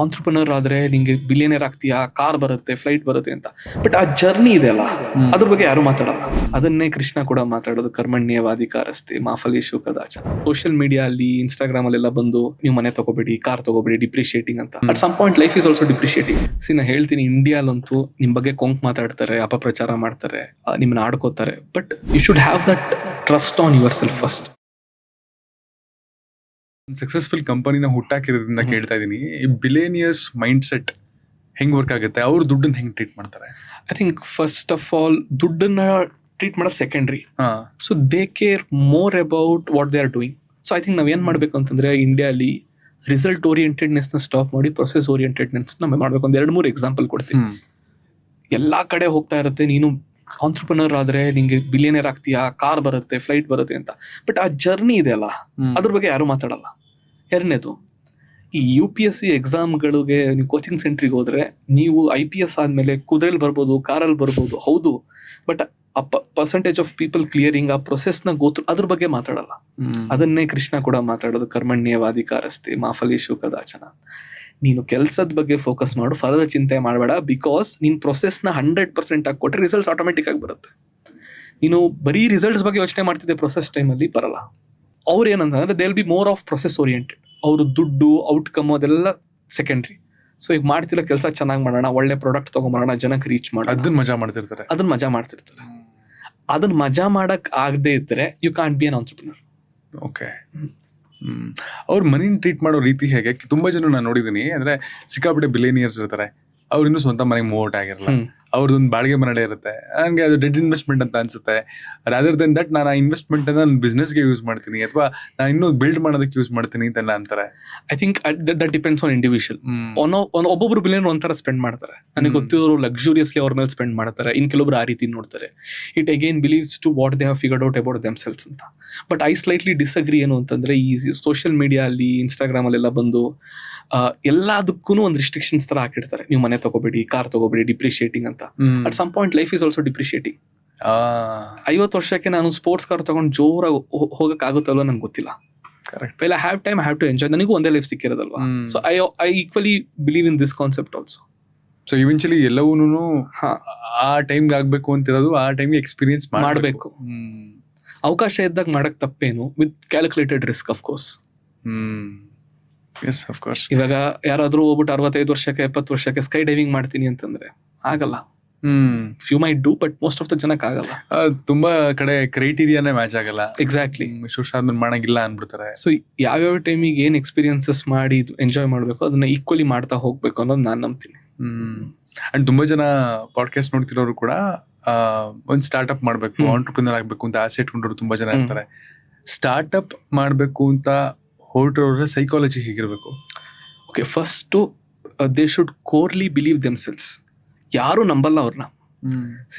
Entrepreneur ಆದ್ರೆ ನಿಂಗೆ billionaire ಆಗ್ತೀಯಾ, car ಬರುತ್ತೆ, ಫ್ಲೈಟ್ ಬರುತ್ತೆ ಅಂತ. ಬಟ್ ಆ ಜರ್ನಿ ಇದೆ ಅಲ್ಲ, ಅದ್ರ ಬಗ್ಗೆ ಯಾರು ಮಾತಾಡಲ್ಲ. ಅದನ್ನೇ ಕೃಷ್ಣ ಕೂಡ ಮಾತಾಡೋದು, ಕರ್ಮಣ್ಯೇವಾಧಿಕಾರಸ್ತೆ ಮಾ ಫಲೇಷು ಕದಾಚನ. ಸೋಷಿಯಲ್ ಮೀಡಿಯಾ ಅಲ್ಲಿ, ಇನ್ಸ್ಟಾಗ್ರಾಮ್ ಅಲ್ಲೆಲ್ಲ ಬಂದು ನೀವು ಮನೆ ತಗೋಬೇಡಿ, ಕಾರ್ ತಗೋಬೇಡಿ, ಡಿಪ್ರಿಶಿಯೇಟಿಂಗ್ ಅಂತ. At some point life is also depreciating. ನಾ ಹೇಳ್ತೀನಿ, ಇಂಡಿಯಾಲಂತೂ ನಿಮ್ ಬಗ್ಗೆ ಕೊಂಕ್ ಮಾತಾಡ್ತಾರೆ, ಅಪಪ್ರಚಾರ ಮಾಡ್ತಾರೆ, ನಿಮ್ನ ಆಡ್ಕೋತಾರೆ. But you should have that trust on yourself first. Successful ಕಂಪನಿನ ಹುಟ್ಟಾಕಿರೋದ್ರಿಂದ ಕೇಳ್ತಾ ಇದೀನಿ, ಬಿಲಿಯನಿಯರ್ಸ್ ಮೈಂಡ್ ಸೆಟ್ ಹೆಂಗ್ ವರ್ಕ್ ಆಗುತ್ತೆ, ಅವ್ರು ದುಡ್ಡನ್ನ ಹೆಂಗ್ ಟ್ರೀಟ್ ಮಾಡ್ತಾರೆ? I think first of all ದುಡ್ಡನ್ನ ಟ್ರೀಟ್ ಮಾಡೋದು secondary. So they care more about what they are doing. So I think ನಾವ್ ಏನ್ ಮಾಡ್ಬೇಕು ಅಂತಂದ್ರೆ, ಇಂಡಿಯಾಲಿ ರಿಸಲ್ಟ್ ಓರಿಯೆಂಟೆಡ್ನೆಸ್ ನ ಸ್ಟಾಪ್ ಮಾಡಿ ಪ್ರೊಸೆಸ್ ಓರಿಯೆಂಟೆಡ್ನೆಸ್ ನ ಮಾಡ್ಬೇಕು. ಒಂದ್ 2-3 ಎಕ್ಸಾಂಪಲ್ ಕೊಡ್ತೀನಿ. ಎಲ್ಲಾ ಕಡೆ ಹೋಗ್ತಾ ಇರುತ್ತೆ, ನೀನು ಆಂಟ್ರಪ್ರನರ್ ಆದ್ರೆ ನಿಂಗೆ ಬಿಲಿಯನೇರ್ ಆಗ್ತೀಯಾ, ಕಾರ್ ಬರುತ್ತೆ, ಫ್ಲೈಟ್ ಬರುತ್ತೆ ಅಂತ. ಬಟ್ ಆ ಜರ್ನಿ ಇದೆ ಅಲ್ಲ, ಅದ್ರ ಬಗ್ಗೆ ಯಾರು ಮಾತಾಡಲ್ಲ. ಎರಡನೇದು, ಈ UPSC ಎಕ್ಸಾಮ್ಗಳಿಗೆ ನೀವು ಕೋಚಿಂಗ್ ಸೆಂಟ್ರಿಗೆ ಹೋದ್ರೆ, ನೀವು IPS ಆದ್ಮೇಲೆ ಕುದುರೆಲ್ ಬರ್ಬೋದು, ಕಾರಲ್ಲಿ ಬರ್ಬೋದು, ಹೌದು. ಬಟ್ ಆ ಪರ್ಸೆಂಟೇಜ್ ಆಫ್ ಪೀಪಲ್ ಕ್ಲಿಯರಿಂಗ್ ಆ ಪ್ರೊಸೆಸ್ ನ ಗೋತ್ರ, ಅದ್ರ ಬಗ್ಗೆ ಮಾತಾಡಲ್ಲ. ಅದನ್ನೇ ಕೃಷ್ಣ ಕೂಡ ಮಾತಾಡೋದು, ಕರ್ಮಣ್ಯೇವಾಧಿಕಾರಸ್ತೆ ಮಾ ಫಲೇಷು ಕದಾಚನ. ನೀನು ಕೆಲ್ಸದ ಬಗ್ಗೆ ಫೋಕಸ್ ಮಾಡು, ಫಲದ ಚಿಂತೆ ಮಾಡಬೇಡ. ಬಿಕಾಸ್ ನೀನ್ ಪ್ರೊಸೆಸ್ ನ 100% ಆಗಿ ಕೊಟ್ಟರೆ ರಿಸಲ್ಟ್ಸ್ ಆಟೋಮೆಟಿಕ್ ಆಗಿ ಬರುತ್ತೆ. ನೀನು ಬರೀ ರಿಸಲ್ಟ್ಸ್ ಬಗ್ಗೆ ಯೋಚನೆ ಮಾಡ್ತಿದ್ದೆ, ಪ್ರೊಸೆಸ್ ಟೈಮಲ್ಲಿ ಬರಲ್ಲ. ಅವ್ರು ಏನಂತಂದ್ರೆ, they will be more of process oriented. ಅವರು ದುಡ್ಡು, ಔಟ್ಕಮ್ ಅದೆಲ್ಲ ಸೆಕೆಂಡ್ರಿ. ಸೊ ಈಗ ಮಾಡ್ತಿಲ್ಲ, ಕೆಲಸ ಚೆನ್ನಾಗಿ ಮಾಡೋಣ, ಒಳ್ಳೆ ಪ್ರಾಡಕ್ಟ್ ತಗೊಂಬರೋಣ, ಜನಕ್ಕೆ ರೀಚ್ ಮಾಡೋಣ, ಅದನ್ನ ಮಜಾ ಮಾಡ್ತಿರ್ತಾರೆ. ಅದನ್ನ ಮಜಾ ಮಾಡಕ್ ಆಗದೆ ಇದ್ರೆ you can't be an entrepreneur. Okay. ಅವ್ರ ಮನಿನ ಟ್ರೀಟ್ ಮಾಡೋ ರೀತಿ ಹೇಗೆ? ತುಂಬಾ ಜನ ನಾನು ನೋಡಿದೀನಿ, ಅಂದ್ರೆ ಸಿಕ್ಕಾಪಟ್ಟೆ ಬಿಲಿಯನಿಯರ್ಸ್ ಇರ್ತಾರೆ, ಅವ್ರು ಇನ್ನೂ ಸ್ವಂತ ಮನೆಗೆ ಮೂವ್ ಔಟ್ ಆಗಿರಲ್ಲ, ಅವ್ರದ್ದೊಂದು ಬಾಡಿಗೆ ಮನೆ ಇರುತ್ತೆ, ಹಂಗೆ ಅದು ಡೆಡ್ ಇನ್ವೆಸ್ಟ್ಮೆಂಟ್ ಅಂತ ಅನ್ಸುತ್ತೆ. ರಾದರ್ ದೆನ್ ದಟ್ ನಾನು ಆ ಇನ್ವೆಸ್ಟ್ಮೆಂಟ್ ಅನ್ನ ನನ್ನ ಬಿಸ್ನೆಸ್ಗೆ ಯೂಸ್ ಮಾಡ್ತೀನಿ, ಅಥವಾ ನಾನು ಇನ್ನೂ ಬಿಲ್ಡ್ ಮಾಡೋದಕ್ಕೆ ಯೂಸ್ ಮಾಡ್ತೀನಿ ಅಂತೆಲ್ಲ ಅಂತಾರೆ. I think that depends on individual. ಒಬ್ಬೊಬ್ರು ಬಿಲಿಯನರ್ ಒಂಥರ ಸ್ಪೆಂಡ್ ಮಾಡ್ತಾರೆ, ನನಗೆ ಗೊತ್ತಿರೋರು ಲಕ್ಸುರಿಯಸ್ಲಿ ಅವ್ರ ಮೇಲೆ ಸ್ಪೆಂಡ್ ಮಾಡ್ತಾರೆ, ಇನ್ ಕೆಲವೊಬ್ರು ಆ ರೀತಿ ನೋಡ್ತಾರೆ. It again believes to what they have figured out about themselves ಅಂತ. But I slightly disagree. ಏನು ಅಂತಂದ್ರೆ, ಈ ಸೋಷಿಯಲ್ ಮೀಡಿಯಾ ಅಲ್ಲಿ, ಇನ್ಸ್ಟಾಗ್ರಾಮ್ ಅಲ್ಲೆಲ್ಲ ಬಂದು ಎಲ್ಲದಕ್ಕೂ ಒಂದು ರಿಸ್ಟ್ರಿಕ್ಷನ್ಸ್ ತರ ಹಾಕಿರ್ತಾರೆ, ನೀವು ಮನೆ ತಗೋಬೇಡಿ, ಕಾರ್ ತಗೋಬೇಡಿ, ಡಿಪ್ರಿಶಿಯೇಟಿಂಗ್ ಅಂತ. At some point life is also depreciating. 50 ವರ್ಷಕ್ಕೆ ನಾನು ಸ್ಪೋರ್ಟ್ಸ್ ಕಾರ್ ತಗೊಂಡು ಜೋರಾಗಿ ಹೋಗಕ್ ಆಗುತ್ತಲ್ವ ನಂಗೆ ಗೊತ್ತಿಲ್ಲ. Well I have time, I have to enjoy. ನನಗೂ ಒಂದೇ ಲೈಫ್ ಸಿಕ್ಕಿರೋದಲ್ವಾ. So I equally believe in this concept also. So eventually ಎಲ್ಲವನ್ನೂ ಆ ಟೈಮ್ಗೆ ಆಗ್ಬೇಕು ಅಂತಿರೋದು, ಆ ಟೈಮ್ಗೆ ಎಕ್ಸ್ಪೀರಿಯನ್ಸ್ ಮಾಡಬೇಕು. ಅವಕಾಶ ಇದ್ದಾಗ ಮಾಡಕ್ ತಪ್ಪೇನು, with calculated risk of course. Yes of course. ಇವಾಗ ಯಾರಾದ್ರೂ ಹೋಗ್ಬಿಟ್ಟು 65 ವರ್ಷಕ್ಕೆ 70 ವರ್ಷಕ್ಕೆ ಸ್ಕೈ ಡೈವಿಂಗ್ ಮಾಡ್ತೀನಿ ಅಂತಂದ್ರೆ ಆಗಲ್ಲ. Few might do, but most of the ಜನಕ್ಕೆ ಆಗಲ್ಲ. ತುಂಬಾ ಕಡೆ ಕ್ರೈಟೀರಿಯಾನೇ ಮ್ಯಾಚ್ ಆಗಲ್ಲ. ಎಕ್ಸಾಕ್ಟ್ಲಿ. ಆದ್ಮೇಲೆ ಮಾಡಂಗಿಲ್ಲ ಅನ್ಬಿಡ್ತಾರೆ. ಸೊ ಯಾವ್ಯಾವ ಟೈಮಿಗೆ ಏನ್ ಎಕ್ಸ್ಪೀರಿಯನ್ಸಸ್ ಮಾಡಿ ಎಂಜಾಯ್ ಮಾಡ್ಬೇಕು, ಅದನ್ನ ಈಕ್ವಲಿ ಮಾಡ್ತಾ ಹೋಗ್ಬೇಕು ಅನ್ನೋದು ನಾನು ನಂಬ್ತೀನಿ. ಅಂಡ್ ತುಂಬಾ ಜನ ಪಾಡ್ಕಾಸ್ಟ್ ನೋಡ್ತಿರೋರು ಕೂಡ ಒಂದ್ ಸ್ಟಾರ್ಟ್ಅಪ್ ಮಾಡ್ಬೇಕು, ಆಂಟ್ರಪ್ರಿನರ್ ಆಗ್ಬೇಕು ಅಂತ ಆಸೆ ಇಟ್ಕೊಂಡ್ರು ತುಂಬಾ ಜನ ಇರ್ತಾರೆ. ಸ್ಟಾರ್ಟ್ಅಪ್ ಮಾಡ್ಬೇಕು ಅಂತ ಹೊರಟವ್ರ ಸೈಕಾಲಜಿ ಹೇಗಿರ್ಬೇಕು? Okay, first they should truly believe themselves. ಯಾರು ನಂಬಲ್ಲ ಅವ್ರನ್ನ.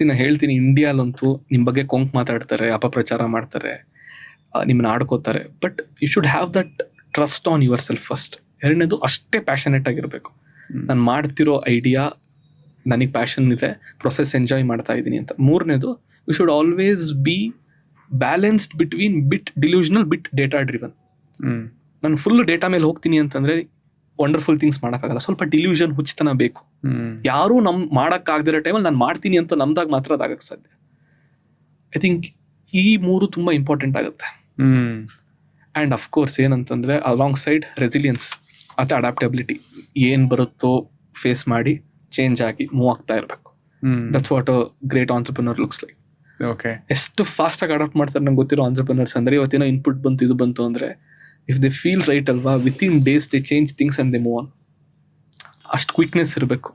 ನಾ ಹೇಳ್ತೀನಿ, ಇಂಡಿಯಾಲಂತೂ ನಿಮ್ ಬಗ್ಗೆ ಕೊಂಕ್ ಮಾತಾಡ್ತಾರೆ, ಅಪಪ್ರಚಾರ ಮಾಡ್ತಾರೆ, ನಿಮ್ಮನ್ನ ಆಡ್ಕೋತಾರೆ. But you should have that trust on yourself first. ಎರಡನೇದು, ಅಷ್ಟೇ ಪ್ಯಾಷನೇಟ್ ಆಗಿರ್ಬೇಕು. ನಾನು ಮಾಡ್ತಿರೋ ಐಡಿಯಾ ನನಗೆ ಪ್ಯಾಷನ್ ಇದೆ, ಪ್ರೊಸೆಸ್ ಎಂಜಾಯ್ ಮಾಡ್ತಾ ಇದ್ದೀನಿ ಅಂತ. ಮೂರನೇದು, you should always be balanced between bit delusional, bit data driven. ನಾನು ಫುಲ್ ಡೇಟಾ ಮೇಲೆ ಹೋಗ್ತೀನಿ ಅಂತಂದ್ರೆ ವಂಡರ್ಫುಲ್ ಥಿಂಗ್ಸ್ ಮಾಡೋಕ್ಕಾಗಲ್ಲ. ಸ್ವಲ್ಪ ಡಿಲ್ಯೂಷನ್, ಹುಚ್ಚತನ ಬೇಕು. ಯಾರೂ ಮಾಡಕ್ ಆಗದಿರೋ ಟೈಮಲ್ಲಿ ನಾನು ಮಾಡ್ತೀನಿ ಅಂತ ನಮ್ದಾಗ ಮಾತ್ರ ಅದಾಗಕ್ಕೆ ಸಾಧ್ಯ. ಐ ಥಿಂಕ್ ಈ 3 ತುಂಬಾ ಇಂಪಾರ್ಟೆಂಟ್ ಆಗುತ್ತೆ. ಅಂಡ್ ಅಫ್ ಕೋರ್ಸ್ ಏನಂತಂದ್ರೆ, ಅಲಾಂಗ್ ಸೈಡ್ ರೆಸಿಲಿಯನ್ಸ್ ಮತ್ತೆ ಅಡಾಪ್ಟಬಿಲಿಟಿ. ಏನ್ ಬರುತ್ತೋ ಫೇಸ್ ಮಾಡಿ ಚೇಂಜ್ ಆಗಿ ಮೂವ್ ಆಗ್ತಾ ಇರಬೇಕು. That's what a great entrepreneur looks like. Okay. ಎಷ್ಟು ಫಾಸ್ಟ್ ಆಗಿ ಅಡಾಪ್ಟ್ ಮಾಡ್ತಾರೆ ನಂಗೆ ಗೊತ್ತಿರೋ ಆಂಟ್ರಪ್ರನರ್ಸ್ ಅಂದ್ರೆ, ಇವತ್ತೇನೋ ಇನ್ಪುಟ್ ಬಂತು, ಇದು ಬಂತು ಅಂದ್ರೆ, ಇಫ್ ದೇ ಫೀಲ್ ರೈಟ್ ಅಲ್ವಾ, with in days they change things and they move on. ಅಷ್ಟು ಕ್ವಿಕ್ನೆಸ್ ಇರಬೇಕು.